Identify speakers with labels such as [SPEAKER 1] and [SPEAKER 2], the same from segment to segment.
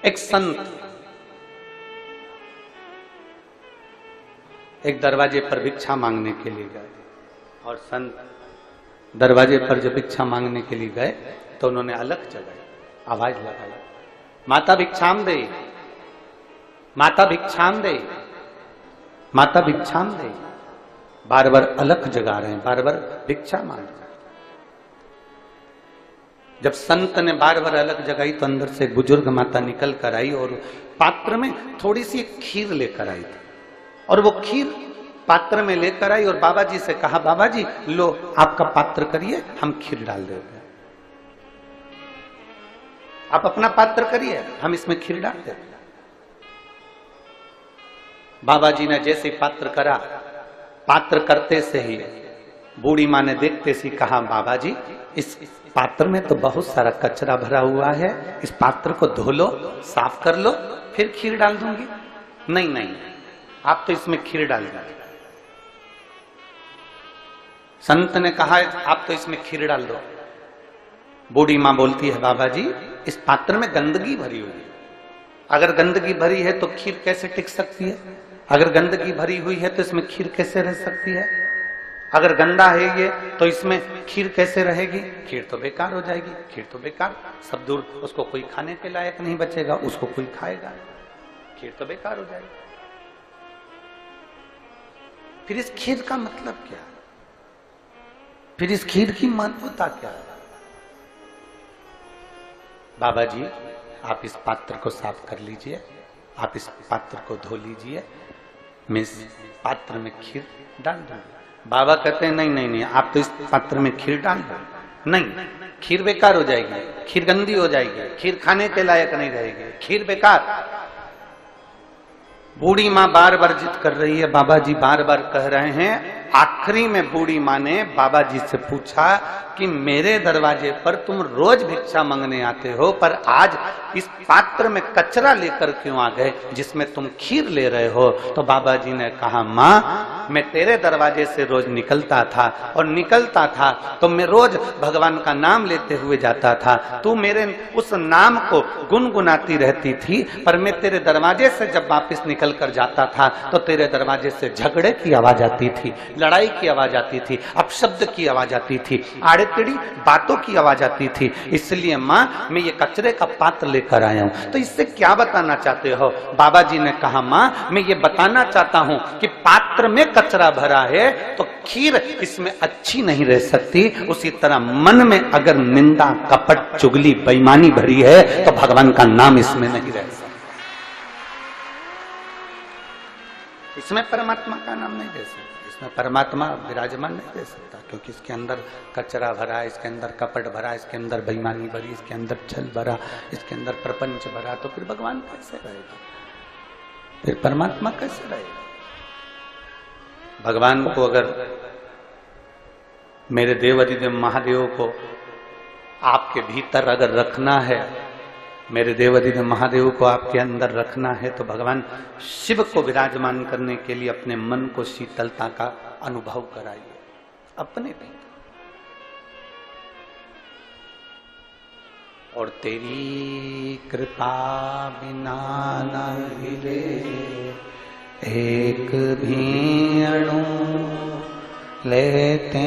[SPEAKER 1] एक संत एक दरवाजे पर भिक्षा मांगने के लिए गए, और संत दरवाजे पर जब भिक्षा मांगने के लिए गए तो उन्होंने अलख जगाई, आवाज लगाई, माता भिक्षाम दे, माता भिक्षाम दे, माता भिक्षाम दे। बार बार अलख जगा रहे हैं, बार बार भिक्षा मांग रहे हैं। जब संत ने बार बार अलख जगाई तो अंदर से बुजुर्ग माता निकल कर आई और पात्र में थोड़ी सी खीर लेकर आई थी, और वो खीर पात्र में लेकर आई और बाबा जी से कहा, बाबा जी लो आपका पात्र करिए, हम खीर डाल देते हैं, आप अपना पात्र करिए, हम इसमें खीर डाल देते हैं। बाबा जी ने जैसे पात्र करा, पात्र करते से ही बूढ़ी माँ ने देखते से कहा, बाबा जी इस पात्र में तो बहुत सारा कचरा भरा हुआ है, इस पात्र को धो लो, साफ कर लो, फिर खीर डाल दूंगी। नहीं नहीं, आप तो इसमें खीर डाल दो। संत ने कहा, आप तो इसमें खीर डाल दो। बूढ़ी माँ बोलती है, बाबा जी इस पात्र में गंदगी भरी हुई है, अगर गंदगी भरी है तो खीर कैसे टिक सकती है, अगर गंदगी भरी हुई है तो इसमें खीर कैसे रह सकती है, अगर गंदा है ये तो इसमें खीर कैसे रहेगी, खीर तो बेकार हो जाएगी, खीर तो बेकार, सब दूर, उसको कोई खाने के लायक नहीं बचेगा, उसको कोई खाएगा, खीर तो बेकार हो जाएगी। फिर इस खीर का मतलब क्या है, फिर इस खीर की महत्वता क्या है? बाबा जी आप इस पात्र को साफ कर लीजिए, आप इस पात्र को धो लीजिए, मैं इस पात्र में खीर डाल दूंगा। बाबा कहते हैं नहीं नहीं नहीं, आप तो इस पात्र में खीर डाल दो। नहीं, खीर बेकार हो जाएगी, खीर गंदी हो जाएगी, खीर खाने के लायक नहीं रहेगी, खीर बेकार। बूढ़ी माँ बार बार जिद कर रही है, बाबा जी बार बार कह रहे हैं। आखिरी में बूढ़ी माँ ने बाबा जी से पूछा कि मेरे दरवाजे पर तुम रोज भिक्षा मांगने आते हो, पर आज इस पात्र में कचरा लेकर क्यों आ गए जिसमें तुम खीर ले रहे हो? तो बाबा जी ने कहा, माँ मैं तेरे दरवाजे से रोज निकलता था, और निकलता था तो मैं रोज भगवान का नाम लेते हुए जाता था, तू मेरे उस नाम को गुनगुनाती रहती थी, पर मैं तेरे दरवाजे से जब वापस निकल कर जाता था तो तेरे दरवाजे से झगड़े की आवाज आती थी, लड़ाई की आवाज आती थी, अपशब्द की आवाज आती थी, आड़े टेढ़ी बातों की आवाज आती थी। इसलिए माँ मैं ये कचरे का पात्र लेकर आया हूं। तो इससे क्या बताना चाहते हो? बाबा जी ने कहा, माँ मैं ये बताना चाहता हूं कि पात्र में कचरा भरा है तो खीर इसमें अच्छी नहीं रह सकती, उसी तरह मन में अगर निंदा, कपट, चुगली, बेईमानी भरी है तो भगवान का नाम इसमें नहीं रह सकता, इसमें परमात्मा का नाम नहीं रह सकता, इसमें परमात्मा विराजमान नहीं रह सकता, क्योंकि इसके अंदर कचरा भरा, इसके अंदर कपट भरा, इसके अंदर बेईमानी भरी, इसके अंदर छल भरा, इसके अंदर प्रपंच भरा, तो फिर भगवान कैसे रहेगा, फिर परमात्मा कैसे रहेगा? भगवान को अगर, मेरे देवाधिदेव महादेव को आपके भीतर अगर रखना है, मेरे देवाधिदेव महादेव को आपके अंदर रखना है, तो भगवान शिव को विराजमान करने के लिए अपने मन को शीतलता का अनुभव कराइए अपने भीतर। और तेरी कृपा बिना न हिले एक भी अणु, लेते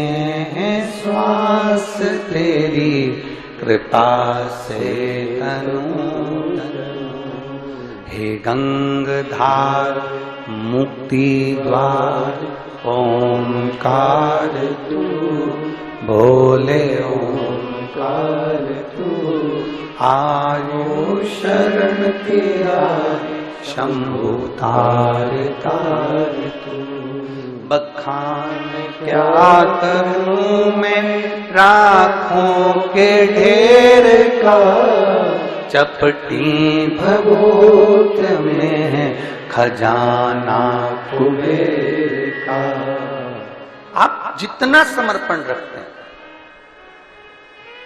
[SPEAKER 1] हैं श्वास तेरी कृपा से तनु। हे गंगाधार मुक्ति द्वार ओंकार तू, बोले ओंकार तू, आयो शरण तेरा शंभु तार तार तू। बखान क्या करूं मैं राखों के ढेर का, चपटी भगोत में खजाना कुबेर का। आप जितना समर्पण रखते हैं,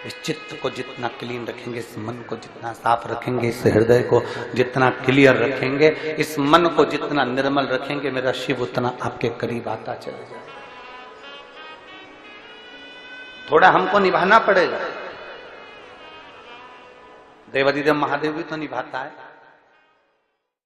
[SPEAKER 1] इस चित्त को जितना क्लीन रखेंगे, इस मन को जितना साफ रखेंगे, इस हृदय को जितना क्लियर रखेंगे, इस मन को जितना निर्मल रखेंगे, मेरा शिव उतना आपके करीब आता चला जाए। थोड़ा हमको निभाना पड़ेगा, देवाधिदेव महादेव भी तो निभाता है।